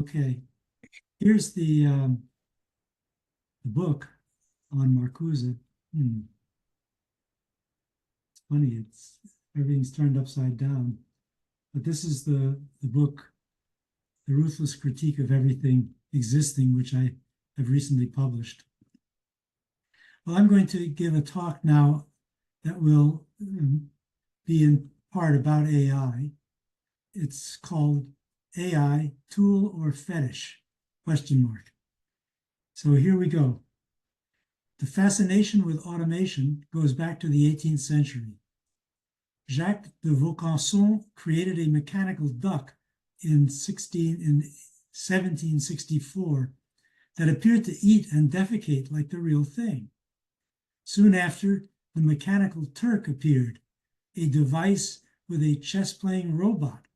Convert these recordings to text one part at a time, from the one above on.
Okay, here's the book on Marcuse. It's funny, everything's turned upside down. But this is the book, The Ruthless Critique of Everything Existing, which I have recently published. Well, I'm going to give a talk now that will be in part about AI. It's called AI, Tool or Fetish, question mark. So here we go. The fascination with automation goes back to the 18th century. Jacques de Vaucanson created a mechanical duck in 1764 that appeared to eat and defecate like the real thing. Soon after, the mechanical Turk appeared, a device with a chess-playing robot.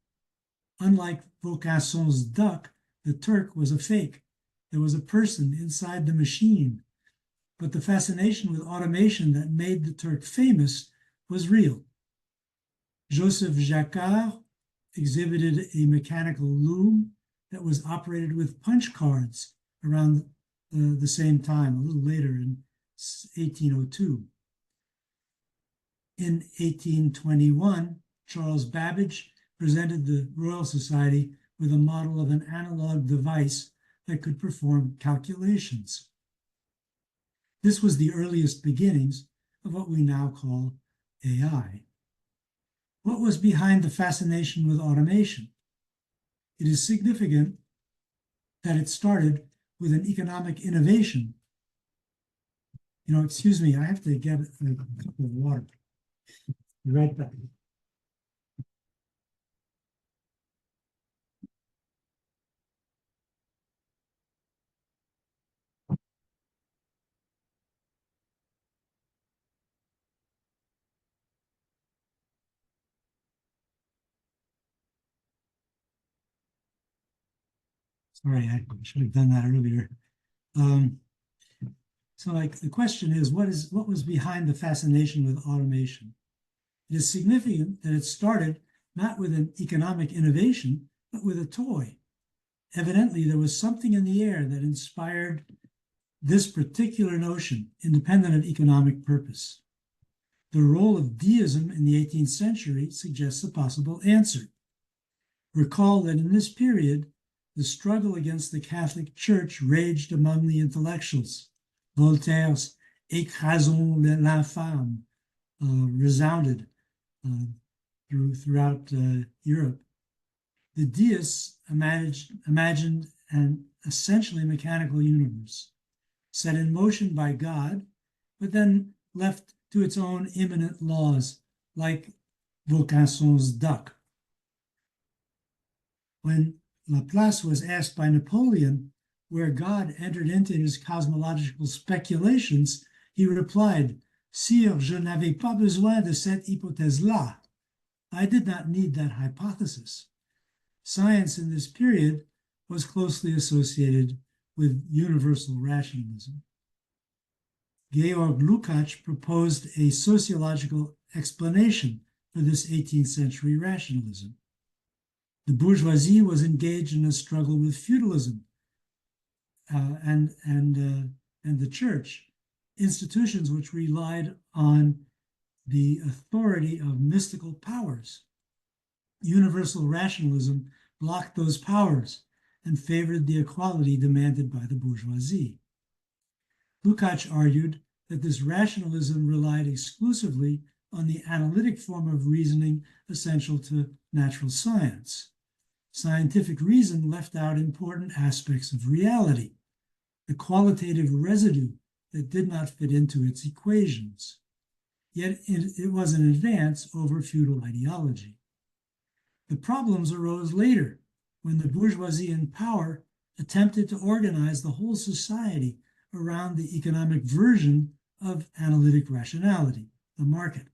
Unlike Vaucanson's duck, the Turk was a fake. There was a person inside the machine. But the fascination with automation that made the Turk famous was real. Joseph Jacquard exhibited a mechanical loom that was operated with punch cards around the same time, a little later in 1802. In 1821, Charles Babbage presented the Royal Society with a model of an analog device that could perform calculations. This was the earliest beginnings of what we now call AI. What was behind the fascination with automation? It is significant that it started with an economic innovation. Excuse me, I have to get a cup of water. Be right back. Sorry, I should have done that earlier. So the question is, what was behind the fascination with automation? It is significant that it started not with an economic innovation, but with a toy. Evidently, there was something in the air that inspired this particular notion, independent of economic purpose. The role of deism in the 18th century suggests a possible answer. Recall that in this period, the struggle against the Catholic Church raged among the intellectuals. Voltaire's "Écrasons l'infâme" resounded throughout Europe. The deists imagined an essentially mechanical universe, set in motion by God, but then left to its own immanent laws, like Vaucanson's duck. When Laplace was asked by Napoleon where God entered into his cosmological speculations, he replied, "Sire, je n'avais pas besoin de cette hypothèse-là." I did not need that hypothesis. Science in this period was closely associated with universal rationalism. Georg Lukács proposed a sociological explanation for this 18th century rationalism. The bourgeoisie was engaged in a struggle with feudalism and the church, institutions which relied on the authority of mystical powers. Universal rationalism blocked those powers and favored the equality demanded by the bourgeoisie. Lukács argued that this rationalism relied exclusively on the analytic form of reasoning essential to natural science. Scientific reason left out important aspects of reality, the qualitative residue that did not fit into its equations. Yet it was an advance over feudal ideology. The problems arose later when the bourgeoisie in power attempted to organize the whole society around the economic version of analytic rationality, the market,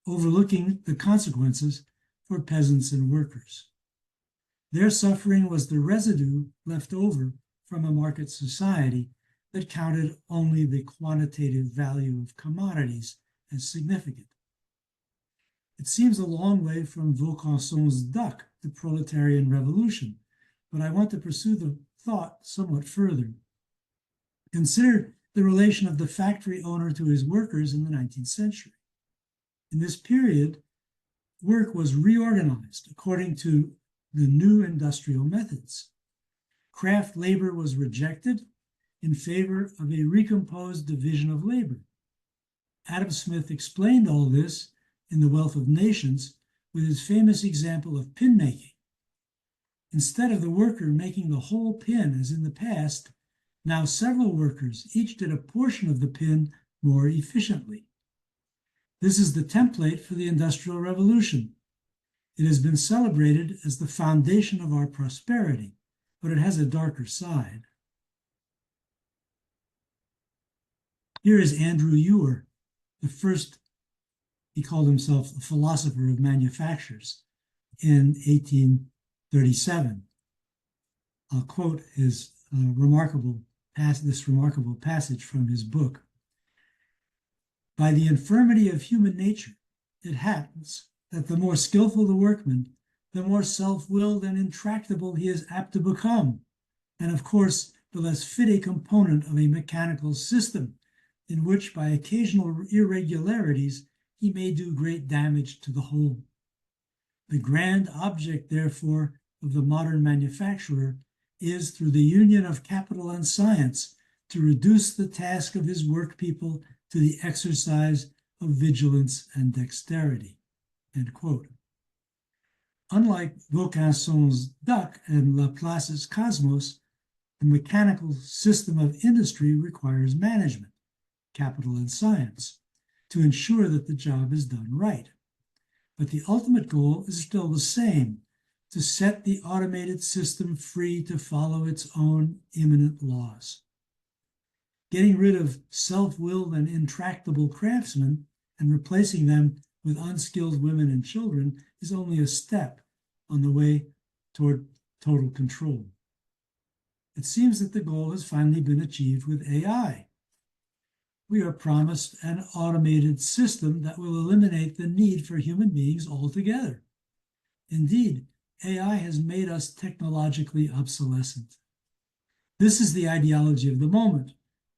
overlooking the consequences for peasants and workers. Their suffering was the residue left over from a market society that counted only the quantitative value of commodities as significant. It seems a long way from Vaucanson's duck, the proletarian revolution, but I want to pursue the thought somewhat further. Consider the relation of the factory owner to his workers in the 19th century. In this period, work was reorganized according to the new industrial methods. Craft labor was rejected in favor of a recomposed division of labor. Adam Smith explained all this in The Wealth of Nations with his famous example of pin making. Instead of the worker making the whole pin as in the past, now several workers each did a portion of the pin more efficiently. This is the template for the Industrial Revolution. It has been celebrated as the foundation of our prosperity, but it has a darker side. Here is Andrew Ure, the first, he called himself a philosopher of manufactures in 1837. I'll quote his remarkable passage from his book. By the infirmity of human nature, it happens that the more skillful the workman, the more self-willed and intractable he is apt to become, and of course, the less fit a component of a mechanical system in which, by occasional irregularities, he may do great damage to the whole. The grand object, therefore, of the modern manufacturer is, through the union of capital and science, to reduce the task of his workpeople to the exercise of vigilance and dexterity. End quote. Unlike Vaucanson's duck and Laplace's cosmos, the mechanical system of industry requires management, capital and science, to ensure that the job is done right. But the ultimate goal is still the same, to set the automated system free to follow its own immanent laws. Getting rid of self-willed and intractable craftsmen and replacing them with unskilled women and children is only a step on the way toward total control. It seems that the goal has finally been achieved with AI. We are promised an automated system that will eliminate the need for human beings altogether. Indeed, AI has made us technologically obsolescent. This is the ideology of the moment,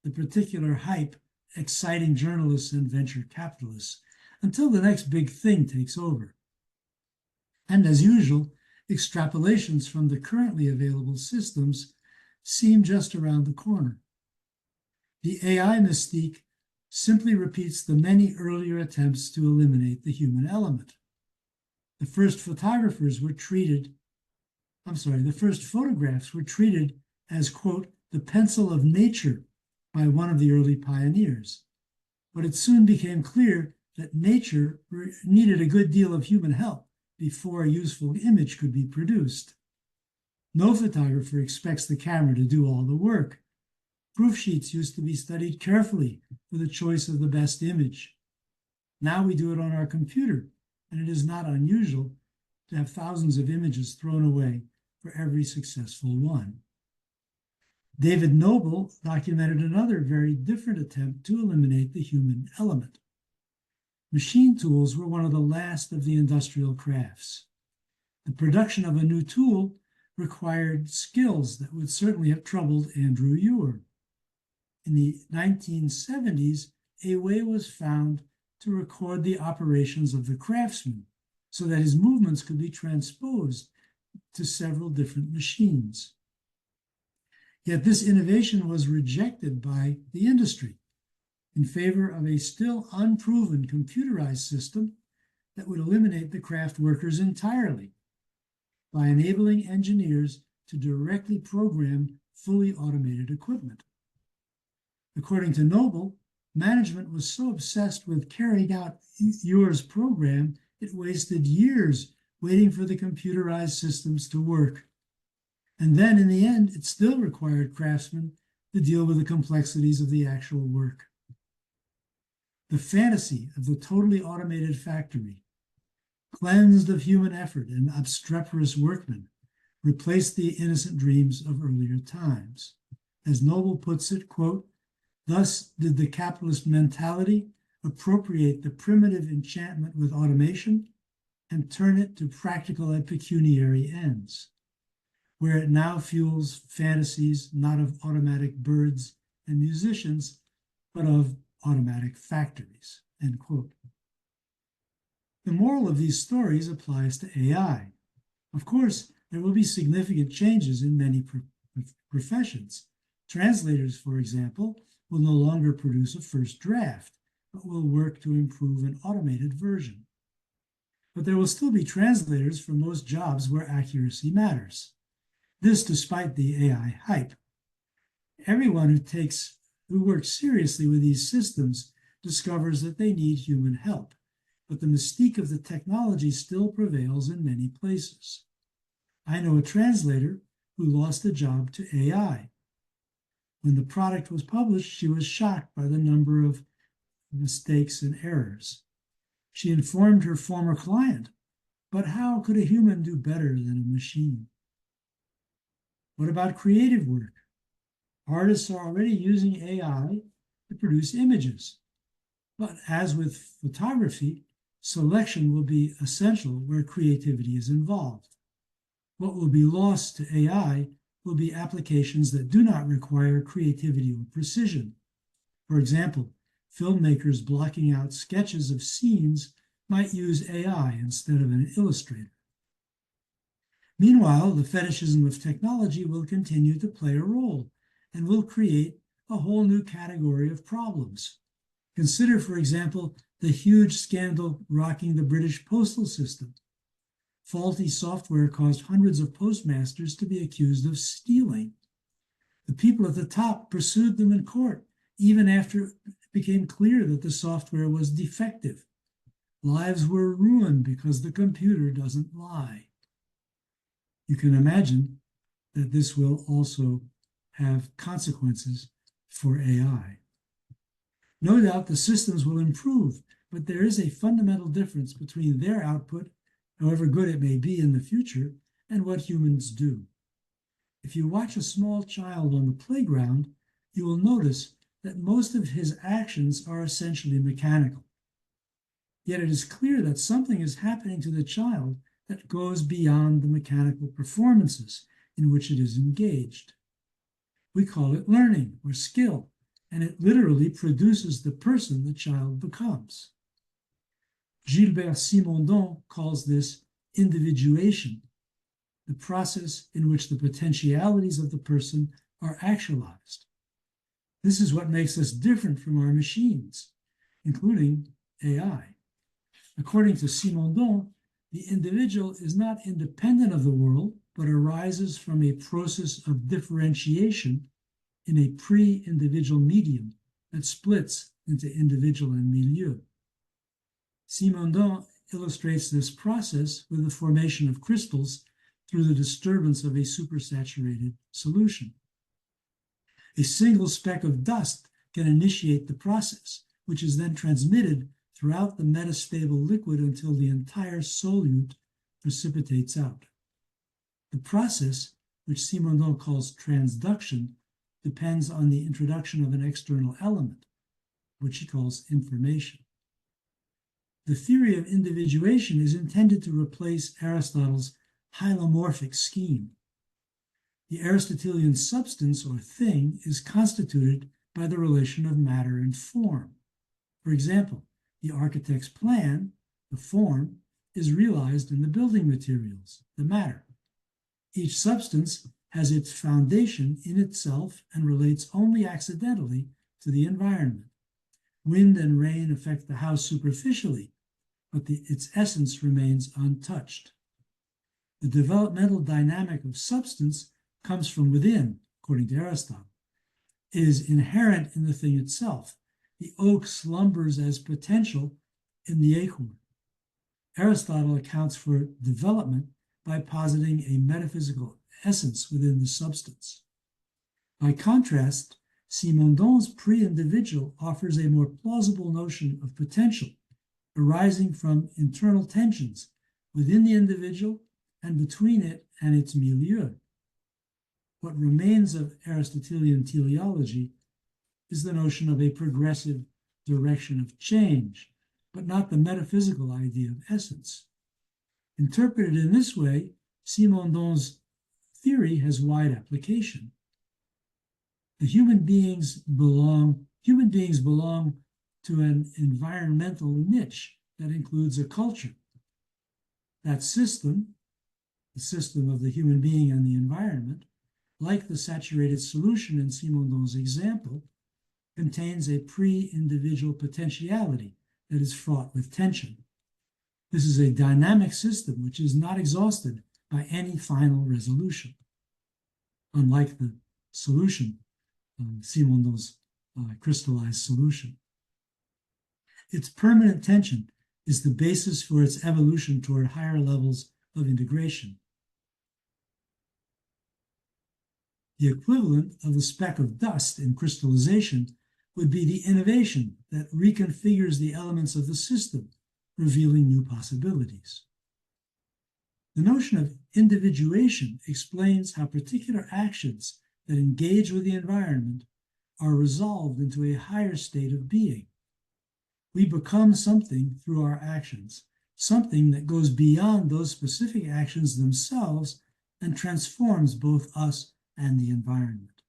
the particular hype exciting journalists and venture capitalists, until the next big thing takes over. And as usual, extrapolations from the currently available systems seem just around the corner. The AI mystique simply repeats the many earlier attempts to eliminate the human element. The first photographs were treated as, quote, the pencil of nature by one of the early pioneers. But it soon became clear that nature needed a good deal of human help before a useful image could be produced. No photographer expects the camera to do all the work. Proof sheets used to be studied carefully for the choice of the best image. Now we do it on our computer, and it is not unusual to have thousands of images thrown away for every successful one. David Noble documented another very different attempt to eliminate the human element. Machine tools were one of the last of the industrial crafts. The production of a new tool required skills that would certainly have troubled Andrew Ure. In the 1970s, a way was found to record the operations of the craftsman so that his movements could be transposed to several different machines. Yet this innovation was rejected by the industry in favor of a still unproven computerized system that would eliminate the craft workers entirely by enabling engineers to directly program fully automated equipment. According to Noble, management was so obsessed with carrying out Ure's program, it wasted years waiting for the computerized systems to work. And then, in the end, it still required craftsmen to deal with the complexities of the actual work. The fantasy of the totally automated factory, cleansed of human effort and obstreperous workmen, replaced the innocent dreams of earlier times. As Noble puts it, quote, thus did the capitalist mentality appropriate the primitive enchantment with automation and turn it to practical and pecuniary ends. where it now fuels fantasies not of automatic birds and musicians, but of automatic factories, end quote. The moral of these stories applies to AI. Of course, there will be significant changes in many professions. Translators, for example, will no longer produce a first draft, but will work to improve an automated version. But there will still be translators for most jobs where accuracy matters. This despite the AI hype. Everyone who works seriously with these systems discovers that they need human help, but the mystique of the technology still prevails in many places. I know a translator who lost a job to AI. When the product was published, she was shocked by the number of mistakes and errors. She informed her former client, but how could a human do better than a machine? What about creative work? Artists are already using AI to produce images. But as with photography, selection will be essential where creativity is involved. What will be lost to AI will be applications that do not require creativity or precision. For example, filmmakers blocking out sketches of scenes might use AI instead of an illustrator. Meanwhile, the fetishism of technology will continue to play a role and will create a whole new category of problems. Consider, for example, the huge scandal rocking the British postal system. Faulty software caused hundreds of postmasters to be accused of stealing. The people at the top pursued them in court, even after it became clear that the software was defective. Lives were ruined because the computer doesn't lie. You can imagine that this will also have consequences for AI. No doubt the systems will improve, but there is a fundamental difference between their output, however good it may be in the future, and what humans do. If you watch a small child on the playground, you will notice that most of his actions are essentially mechanical. Yet it is clear that something is happening to the child that goes beyond the mechanical performances in which it is engaged. We call it learning or skill, and it literally produces the person the child becomes. Gilbert Simondon calls this individuation, the process in which the potentialities of the person are actualized. This is what makes us different from our machines, including AI. According to Simondon, the individual is not independent of the world, but arises from a process of differentiation in a pre-individual medium that splits into individual and milieu. Simondon illustrates this process with the formation of crystals through the disturbance of a supersaturated solution. A single speck of dust can initiate the process, which is then transmitted throughout the metastable liquid until the entire solute precipitates out. The process, which Simondon calls transduction, depends on the introduction of an external element, which he calls information. The theory of individuation is intended to replace Aristotle's hylomorphic scheme. The Aristotelian substance or thing is constituted by the relation of matter and form. For example, the architect's plan, the form, is realized in the building materials, the matter. Each substance has its foundation in itself and relates only accidentally to the environment. Wind and rain affect the house superficially, but its essence remains untouched. The developmental dynamic of substance comes from within, according to Aristotle. It is inherent in the thing itself. The oak slumbers as potential in the acorn. Aristotle accounts for development by positing a metaphysical essence within the substance. By contrast, Simondon's pre-individual offers a more plausible notion of potential, arising from internal tensions within the individual and between it and its milieu. What remains of Aristotelian teleology is the notion of a progressive direction of change, but not the metaphysical idea of essence. Interpreted in this way, Simondon's theory has wide application. Human beings belong to an environmental niche that includes a culture. That system, the system of the human being and the environment, like the saturated solution in Simondon's example, contains a pre-individual potentiality that is fraught with tension. This is a dynamic system which is not exhausted by any final resolution, unlike the solution, Simondon's crystallized solution. Its permanent tension is the basis for its evolution toward higher levels of integration. The equivalent of a speck of dust in crystallization would be the innovation that reconfigures the elements of the system, revealing new possibilities. The notion of individuation explains how particular actions that engage with the environment are resolved into a higher state of being. We become something through our actions, something that goes beyond those specific actions themselves and transforms both us and the environment.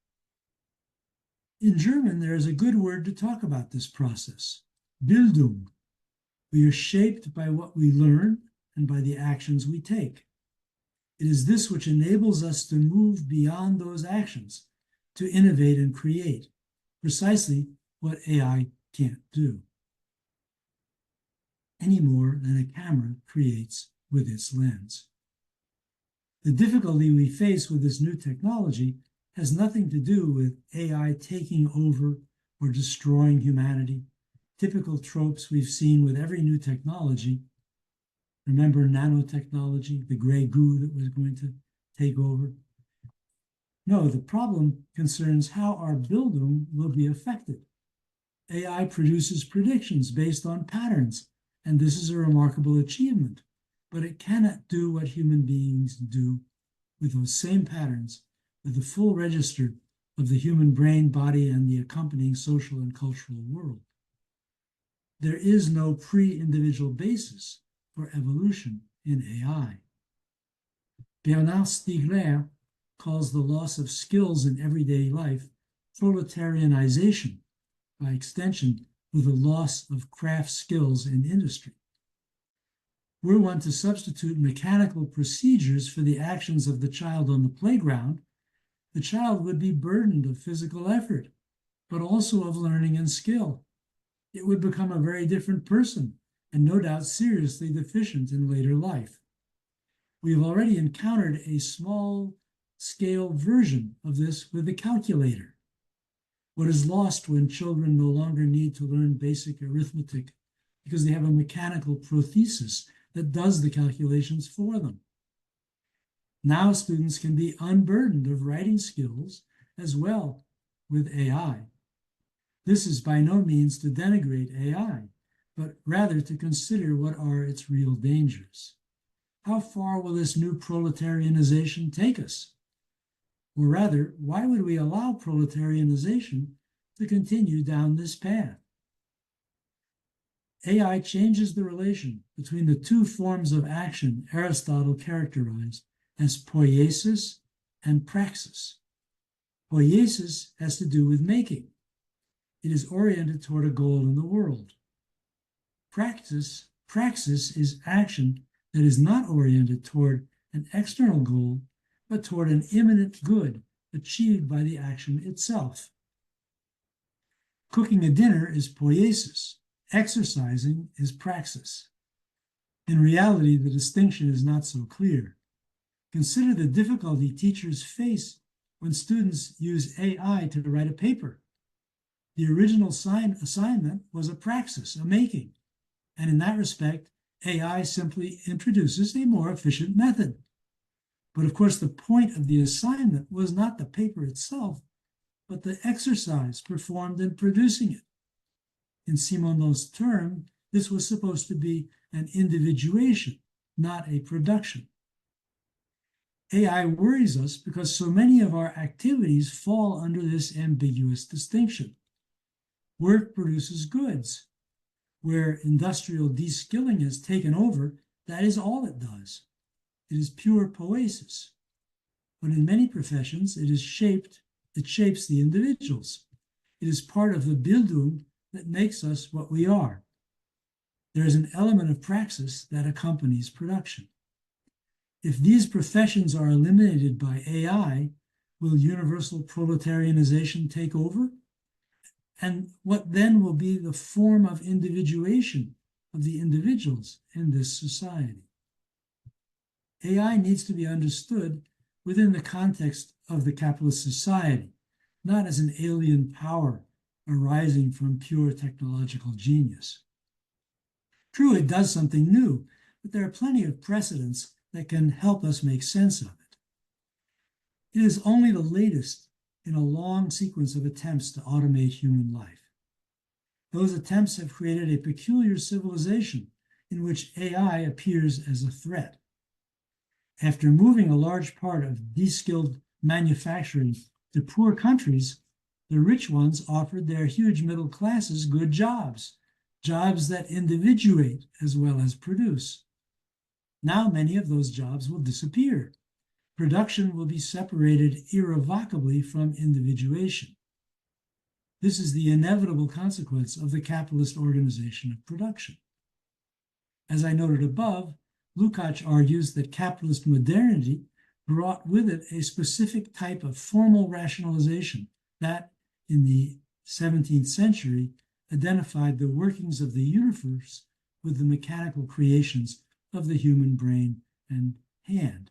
In German, there is a good word to talk about this process, Bildung. We are shaped by what we learn and by the actions we take. It is this which enables us to move beyond those actions, to innovate and create, precisely what AI can't do, any more than a camera creates with its lens. The difficulty we face with this new technology has nothing to do with AI taking over or destroying humanity, typical tropes we've seen with every new technology. Remember nanotechnology, the gray goo that was going to take over? No, the problem concerns how our Bildung will be affected. AI produces predictions based on patterns, and this is a remarkable achievement, but it cannot do what human beings do with those same patterns, with the full register of the human brain, body, and the accompanying social and cultural world. There is no pre-individual basis for evolution in AI. Bernard Stiegler calls the loss of skills in everyday life proletarianization, by extension, with the loss of craft skills in industry. Were one to substitute mechanical procedures for the actions of the child on the playground, the child would be burdened of physical effort, but also of learning and skill. It would become a very different person, and no doubt seriously deficient in later life. We have already encountered a small-scale version of this with the calculator. What is lost when children no longer need to learn basic arithmetic because they have a mechanical prothesis that does the calculations for them. Now students can be unburdened of writing skills as well with AI. This is by no means to denigrate AI, but rather to consider what are its real dangers. How far will this new proletarianization take us? Or rather, why would we allow proletarianization to continue down this path? AI changes the relation between the two forms of action Aristotle characterized as poiesis and praxis. Poiesis has to do with making. It is oriented toward a goal in the world. Praxis is action that is not oriented toward an external goal, but toward an immanent good achieved by the action itself. Cooking a dinner is poiesis. Exercising is praxis. In reality, the distinction is not so clear. Consider the difficulty teachers face when students use AI to write a paper. The original assignment was a praxis, a making, and in that respect, AI simply introduces a more efficient method. But of course, the point of the assignment was not the paper itself, but the exercise performed in producing it. In Simondon's term, this was supposed to be an individuation, not a production. AI worries us because so many of our activities fall under this ambiguous distinction. Work produces goods. Where industrial deskilling has taken over, that is all it does. It is pure poiesis. but in many professions it shapes the individuals. It is part of the Bildung that makes us what we are. There is an element of praxis that accompanies production. If these professions are eliminated by AI, will universal proletarianization take over? And what then will be the form of individuation of the individuals in this society? AI needs to be understood within the context of the capitalist society, not as an alien power arising from pure technological genius. True, it does something new, but there are plenty of precedents that can help us make sense of it. It is only the latest in a long sequence of attempts to automate human life. Those attempts have created a peculiar civilization in which AI appears as a threat. After moving a large part of deskilled manufacturing to poor countries, the rich ones offered their huge middle classes good jobs, jobs that individuate as well as produce. Now many of those jobs will disappear. Production will be separated irrevocably from individuation. This is the inevitable consequence of the capitalist organization of production. As I noted above, Lukács argues that capitalist modernity brought with it a specific type of formal rationalization that, in the 17th century, identified the workings of the universe with the mechanical creations of the human brain and hand.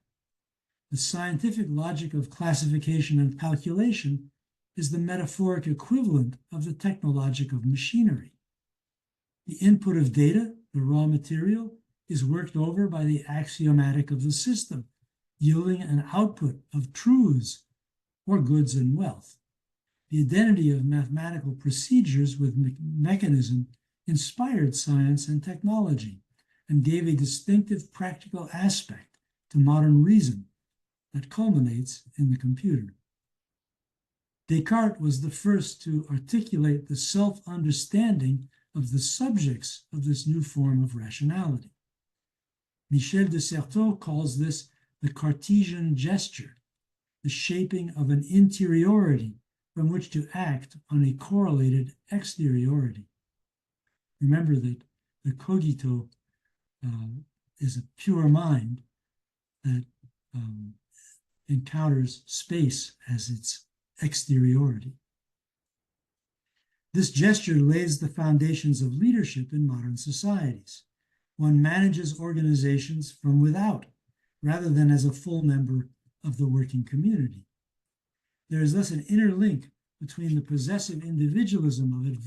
The scientific logic of classification and calculation is the metaphoric equivalent of the technologic of machinery. The input of data, the raw material, is worked over by the axiomatic of the system, yielding an output of truths or goods and wealth. The identity of mathematical procedures with mechanism inspired science and technology and gave a distinctive practical aspect to modern reason that culminates in the computer. Descartes was the first to articulate the self-understanding of the subjects of this new form of rationality. Michel de Certeau calls this the Cartesian gesture, the shaping of an interiority from which to act on a correlated exteriority. Remember that the cogito is a pure mind that encounters space as its exteriority. This gesture lays the foundations of leadership in modern societies. One manages organizations from without, rather than as a full member of the working community. There is thus an inner link between the possessive individualism of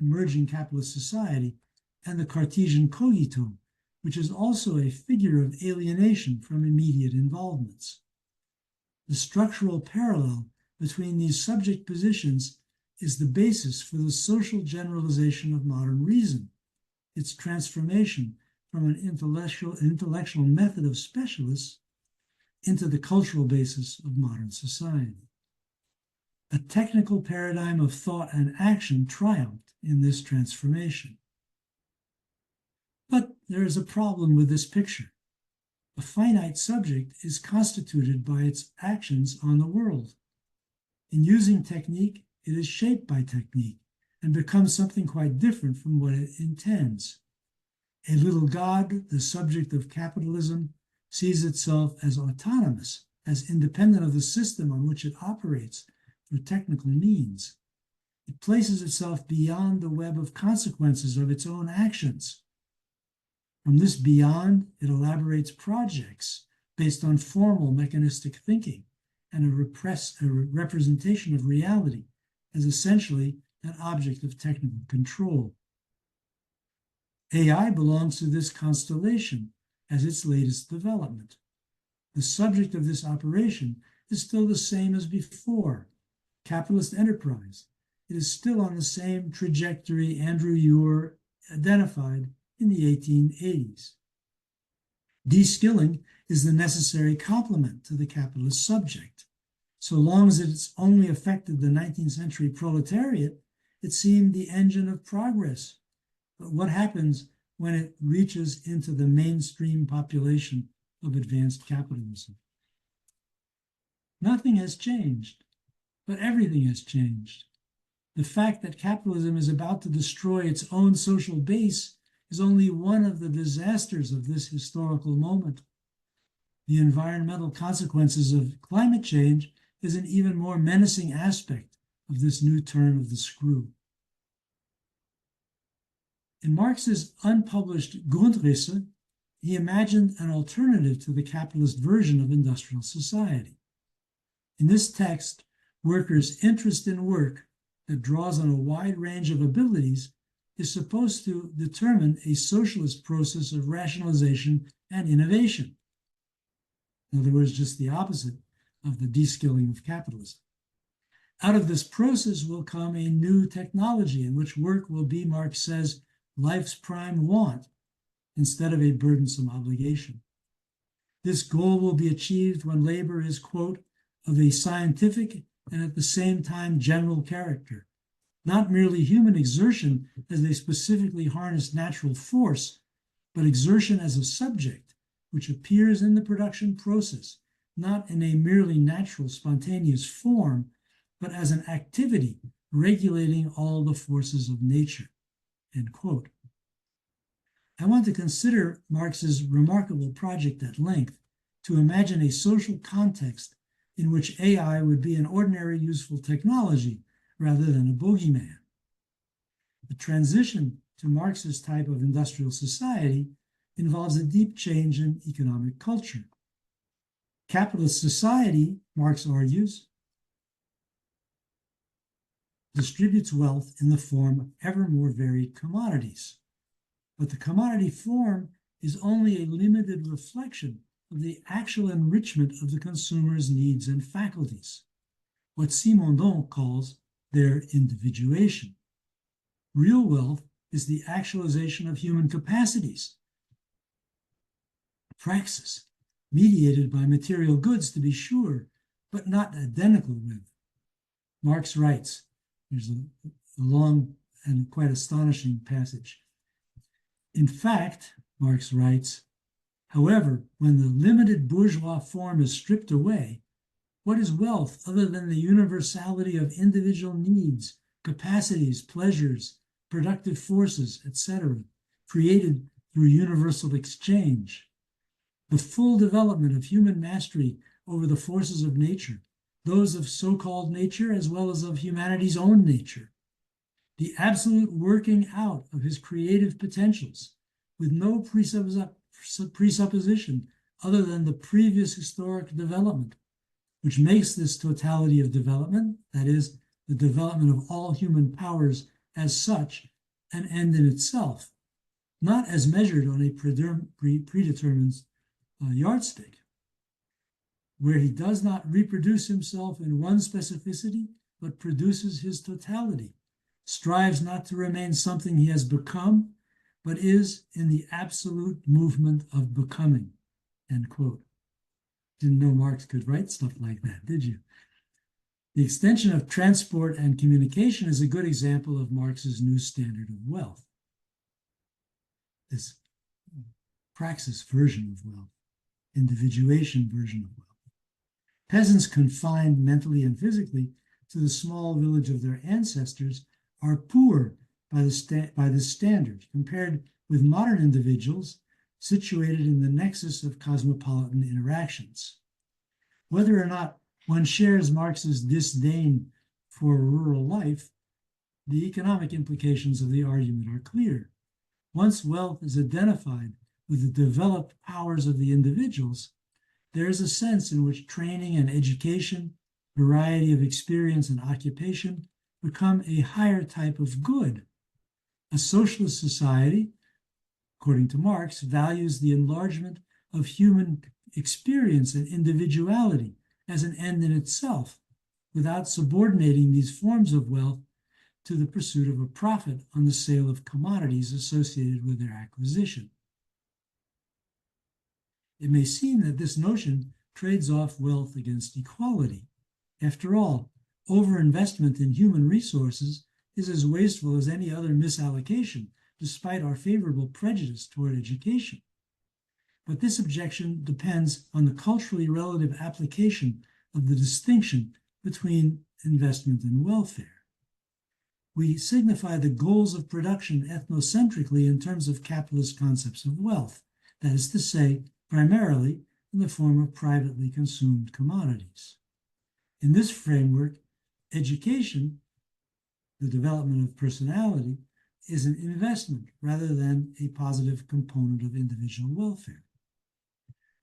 emerging capitalist society and the Cartesian cogito, which is also a figure of alienation from immediate involvements. The structural parallel between these subject positions is the basis for the social generalization of modern reason, its transformation from an intellectual method of specialists into the cultural basis of modern society. A technical paradigm of thought and action triumphed in this transformation. But there is a problem with this picture. A finite subject is constituted by its actions on the world. In using technique, it is shaped by technique and becomes something quite different from what it intends. A little god, the subject of capitalism, sees itself as autonomous, as independent of the system on which it operates through technical means. It places itself beyond the web of consequences of its own actions. From this beyond, it elaborates projects based on formal mechanistic thinking and a representation of reality as essentially an object of technical control. AI belongs to this constellation as its latest development. The subject of this operation is still the same as before, capitalist enterprise. It is still on the same trajectory Andrew Ure identified in the 1880s. Deskilling is the necessary complement to the capitalist subject. So long as it's only affected the 19th century proletariat, it seemed the engine of progress. But what happens when it reaches into the mainstream population of advanced capitalism? Nothing has changed, but everything has changed. The fact that capitalism is about to destroy its own social base is only one of the disasters of this historical moment. The environmental consequences of climate change is an even more menacing aspect of this new turn of the screw. In Marx's unpublished Grundrisse, he imagined an alternative to the capitalist version of industrial society. In this text, workers' interest in work that draws on a wide range of abilities is supposed to determine a socialist process of rationalization and innovation. In other words, just the opposite of the deskilling of capitalism. Out of this process will come a new technology in which work will be, Marx says, life's prime want instead of a burdensome obligation. This goal will be achieved when labor is, quote, of a scientific and at the same time general character, not merely human exertion as they specifically harness natural force, but exertion as a subject which appears in the production process, not in a merely natural, spontaneous form, but as an activity regulating all the forces of nature, end quote. I want to consider Marx's remarkable project at length to imagine a social context in which AI would be an ordinary useful technology rather than a bogeyman. The transition to Marx's type of industrial society involves a deep change in economic culture. Capitalist society, Marx argues, distributes wealth in the form of ever more varied commodities. But the commodity form is only a limited reflection of the actual enrichment of the consumer's needs and faculties, what Simondon calls their individuation. Real wealth is the actualization of human capacities, praxis, mediated by material goods to be sure, but not identical with. Marx writes, there's a long and quite astonishing passage. In fact, Marx writes, however, when the limited bourgeois form is stripped away, what is wealth other than the universality of individual needs, capacities, pleasures, productive forces, etc., created through universal exchange? The full development of human mastery over the forces of nature, those of so-called nature as well as of humanity's own nature. The absolute working out of his creative potentials with no presupposition other than the previous historic development, which makes this totality of development, that is, the development of all human powers as such, an end in itself, not as measured on a predetermined yardstick, where he does not reproduce himself in one specificity, but produces his totality, strives not to remain something he has become, but is in the absolute movement of becoming, end quote. Didn't know Marx could write stuff like that, did you? The extension of transport and communication is a good example of Marx's new standard of wealth. This praxis version of wealth, individuation version of wealth. Peasants confined mentally and physically to the small village of their ancestors are poor by this standard, compared with modern individuals situated in the nexus of cosmopolitan interactions. Whether or not one shares Marx's disdain for rural life, the economic implications of the argument are clear. Once wealth is identified with the developed powers of the individuals, there is a sense in which training and education, variety of experience and occupation become a higher type of good. A socialist society, according to Marx, values the enlargement of human experience and individuality as an end in itself, without subordinating these forms of wealth to the pursuit of a profit on the sale of commodities associated with their acquisition. It may seem that this notion trades off wealth against equality. After all, overinvestment in human resources is as wasteful as any other misallocation, despite our favorable prejudice toward education. But this objection depends on the culturally relative application of the distinction between investment and welfare. We signify the goals of production ethnocentrically in terms of capitalist concepts of wealth, that is to say, primarily in the form of privately consumed commodities. In this framework, education, the development of personality, is an investment rather than a positive component of individual welfare.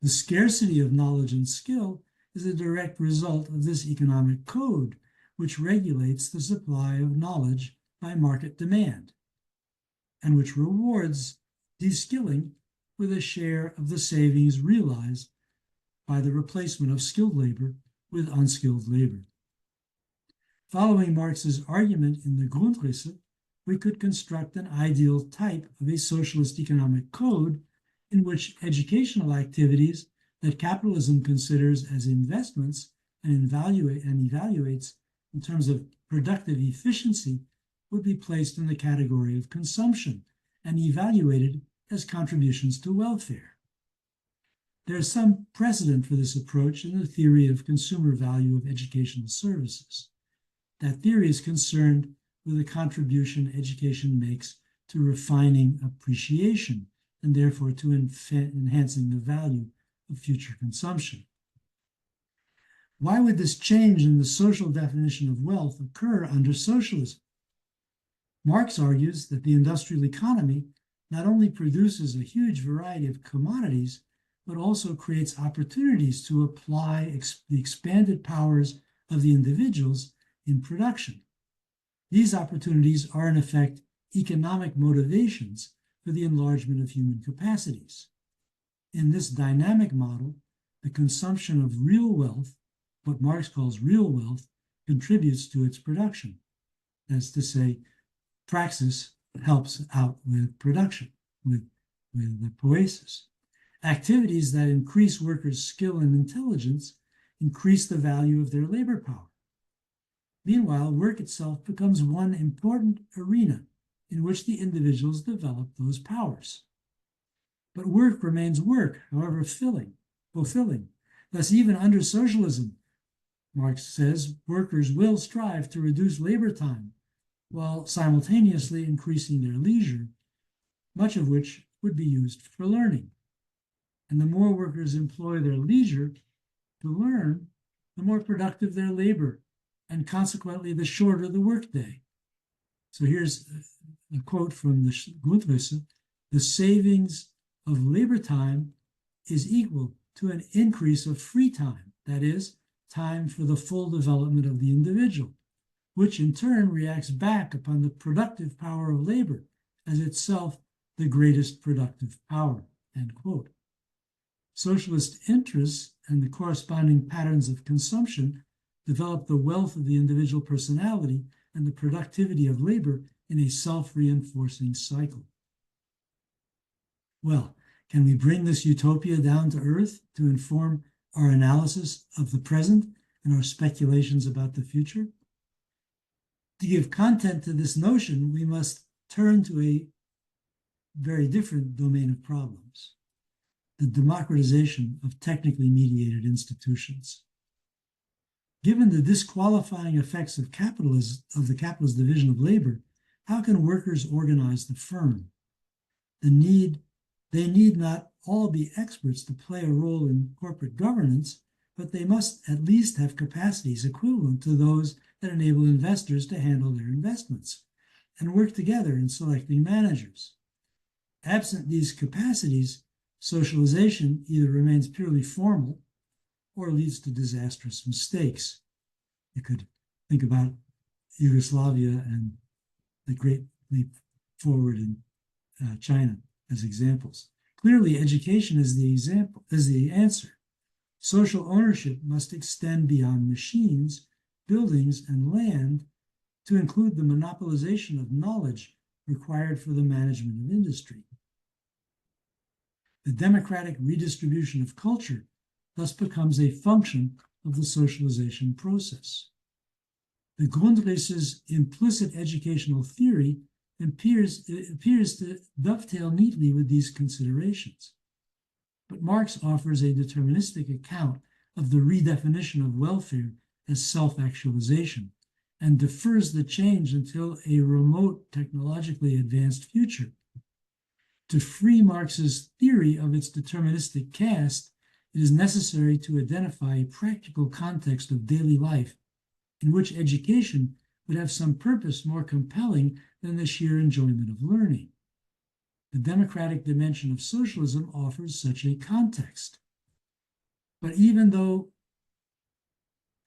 The scarcity of knowledge and skill is a direct result of this economic code, which regulates the supply of knowledge by market demand, and which rewards deskilling with a share of the savings realized by the replacement of skilled labor with unskilled labor. Following Marx's argument in the Grundrisse, we could construct an ideal type of a socialist economic code in which educational activities that capitalism considers as investments and evaluates in terms of productive efficiency would be placed in the category of consumption and evaluated as contributions to welfare. There is some precedent for this approach in the theory of consumer value of educational services. That theory is concerned with the contribution education makes to refining appreciation and therefore to enhancing the value of future consumption. Why would this change in the social definition of wealth occur under socialism? Marx argues that the industrial economy not only produces a huge variety of commodities, but also creates opportunities to apply the expanded powers of the individuals in production. These opportunities are, in effect, economic motivations for the enlargement of human capacities. In this dynamic model, the consumption of real wealth, what Marx calls real wealth, contributes to its production. That is to say, praxis helps out with production, with the poiesis. Activities that increase workers' skill and intelligence increase the value of their labor power. Meanwhile, work itself becomes one important arena in which the individuals develop those powers. But work remains work, however fulfilling. Thus, even under socialism, Marx says, workers will strive to reduce labor time while simultaneously increasing their leisure, much of which would be used for learning. And the more workers employ their leisure to learn, the more productive their labor, and consequently the shorter the workday. So here's a quote from the Grundrisse: the savings of labor time is equal to an increase of free time, that is, time for the full development of the individual, which in turn reacts back upon the productive power of labor as itself the greatest productive power, end quote. Socialist interests and the corresponding patterns of consumption develop the wealth of the individual personality and the productivity of labor in a self-reinforcing cycle. Well, can we bring this utopia down to earth to inform our analysis of the present and our speculations about the future? To give content to this notion, we must turn to a very different domain of problems: the democratization of technically mediated institutions. Given the disqualifying effects of the capitalist division of labor, how can workers organize the firm? They need not all be experts to play a role in corporate governance, but they must at least have capacities equivalent to those that enable investors to handle their investments and work together in selecting managers. Absent these capacities, socialization either remains purely formal or leads to disastrous mistakes. You could think about Yugoslavia and the Great Leap Forward in China as examples. Clearly, education is the answer. Social ownership must extend beyond machines, buildings, and land to include the monopolization of knowledge required for the management of industry. The democratic redistribution of culture thus becomes a function of the socialization process. The Grundrisse's implicit educational theory appears to dovetail neatly with these considerations. But Marx offers a deterministic account of the redefinition of welfare as self-actualization and defers the change until a remote, technologically advanced future. To free Marx's theory of its deterministic caste, it is necessary to identify a practical context of daily life in which education would have some purpose more compelling than the sheer enjoyment of learning. The democratic dimension of socialism offers such a context. But even though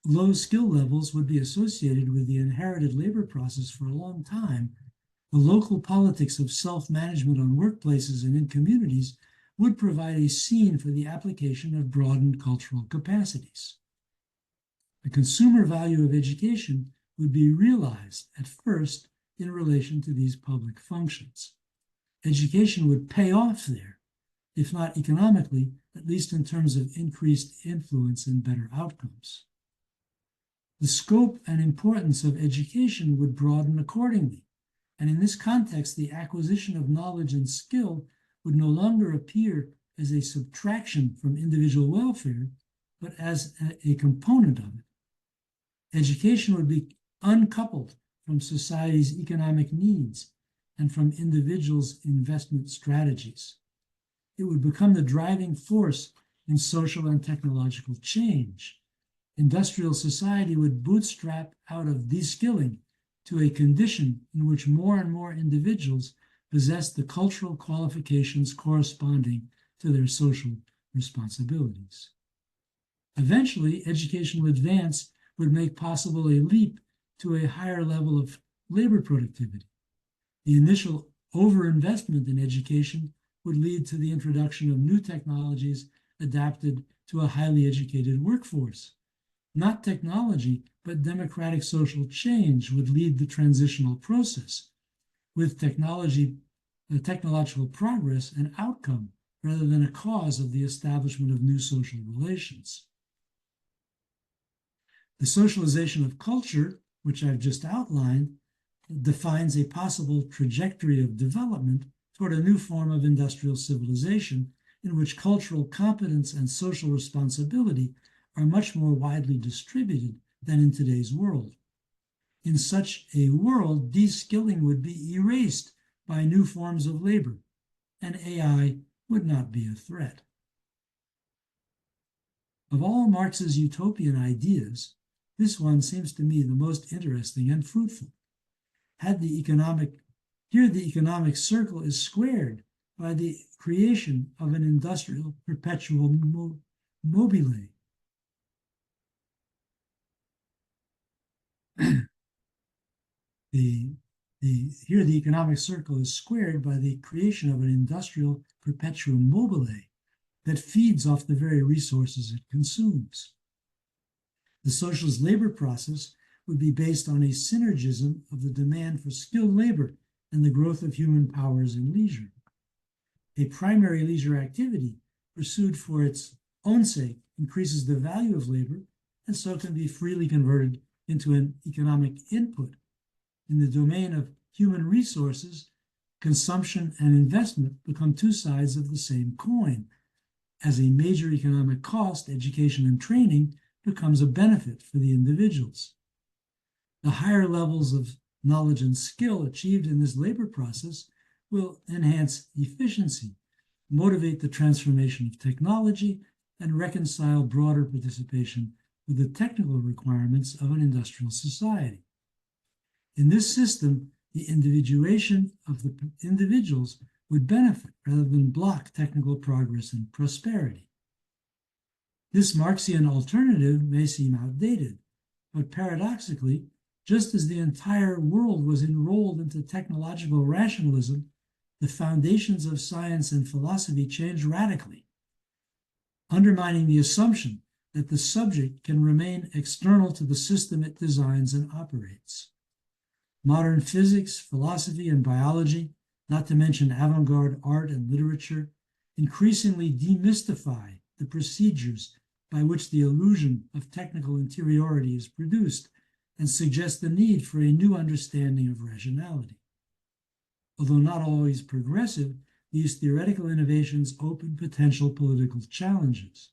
low skill levels would be associated with the inherited labor process for a long time, the local politics of self-management on workplaces and in communities would provide a scene for the application of broadened cultural capacities. The consumer value of education would be realized at first in relation to these public functions. Education would pay off there, if not economically, at least in terms of increased influence and better outcomes. The scope and importance of education would broaden accordingly, and in this context, the acquisition of knowledge and skill would no longer appear as a subtraction from individual welfare, but as a component of it. Education would be uncoupled from society's economic needs and from individuals' investment strategies. It would become the driving force in social and technological change. Industrial society would bootstrap out of deskilling to a condition in which more and more individuals possess the cultural qualifications corresponding to their social responsibilities. Eventually, educational advance would make possible a leap to a higher level of labor productivity. The initial overinvestment in education would lead to the introduction of new technologies adapted to a highly educated workforce. Not technology, but democratic social change would lead the transitional process, with technological progress an outcome rather than a cause of the establishment of new social relations. The socialization of culture, which I've just outlined, defines a possible trajectory of development toward a new form of industrial civilization in which cultural competence and social responsibility are much more widely distributed than in today's world. In such a world, deskilling would be erased by new forms of labor, and AI would not be a threat. Of all Marx's utopian ideas, this one seems to me the most interesting and fruitful. Here the economic circle is squared by the creation of an industrial perpetual mobile. Here the economic circle is squared by the creation of an industrial perpetuum mobile that feeds off the very resources it consumes. The socialist labor process would be based on a synergism of the demand for skilled labor and the growth of human powers and leisure. A primary leisure activity pursued for its own sake increases the value of labor and so can be freely converted into an economic input. In the domain of human resources, consumption and investment become two sides of the same coin. As a major economic cost, education and training becomes a benefit for the individuals. The higher levels of knowledge and skill achieved in this labor process will enhance efficiency, motivate the transformation of technology, and reconcile broader participation with the technical requirements of an industrial society. In this system, the individuation of the individuals would benefit rather than block technical progress and prosperity. This Marxian alternative may seem outdated, but paradoxically, just as the entire world was enrolled into technological rationalism, the foundations of science and philosophy changed radically, undermining the assumption that the subject can remain external to the system it designs and operates. Modern physics, philosophy, and biology, not to mention avant-garde art and literature, increasingly demystify the procedures by which the illusion of technical interiority is produced and suggest the need for a new understanding of rationality. Although not always progressive, these theoretical innovations open potential political challenges.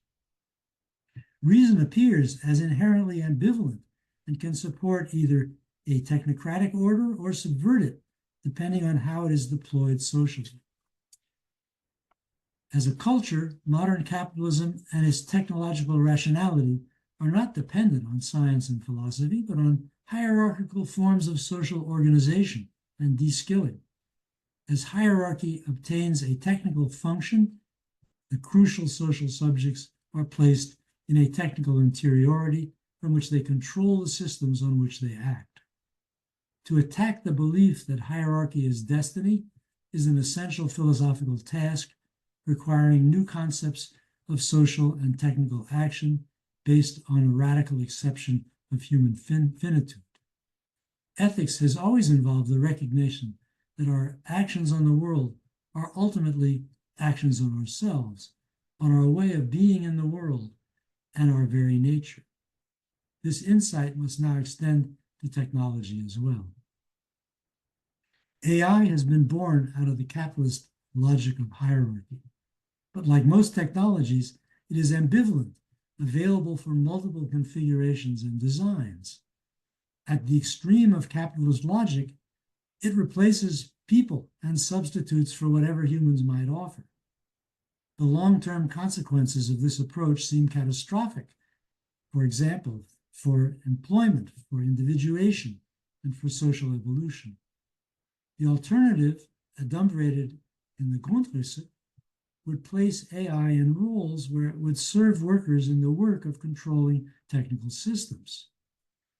Reason appears as inherently ambivalent and can support either a technocratic order or subvert it, depending on how it is deployed socially. As a culture, modern capitalism and its technological rationality are not dependent on science and philosophy, but on hierarchical forms of social organization and deskilling. As hierarchy obtains a technical function, the crucial social subjects are placed in a technical interiority from which they control the systems on which they act. To attack the belief that hierarchy is destiny is an essential philosophical task requiring new concepts of social and technical action based on a radical acceptance of human finitude. Ethics has always involved the recognition that our actions on the world are ultimately actions on ourselves, on our way of being in the world, and our very nature. This insight must now extend to technology as well. AI has been born out of the capitalist logic of hierarchy, but like most technologies, it is ambivalent, available for multiple configurations and designs. At the extreme of capitalist logic, it replaces people and substitutes for whatever humans might offer. The long-term consequences of this approach seem catastrophic. For example, for employment, for individuation, and for social evolution. The alternative, adumbrated in the Grundrisse, would place AI in roles where it would serve workers in the work of controlling technical systems.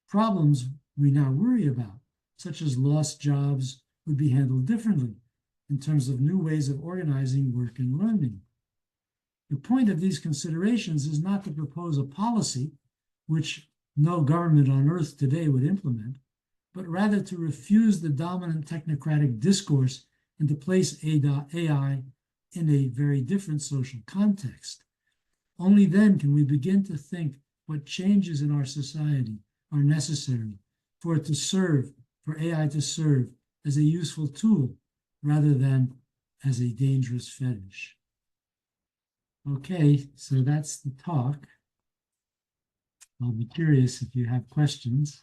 Problems we now worry about, such as lost jobs, would be handled differently in terms of new ways of organizing work and learning. The point of these considerations is not to propose a policy which no government on earth today would implement, but rather to refuse the dominant technocratic discourse and to place AI in a very different social context. Only then can we begin to think what changes in our society are necessary for it to serve, for AI to serve as a useful tool rather than as a dangerous fetish. Okay, so that's the talk. I'll be curious if you have questions.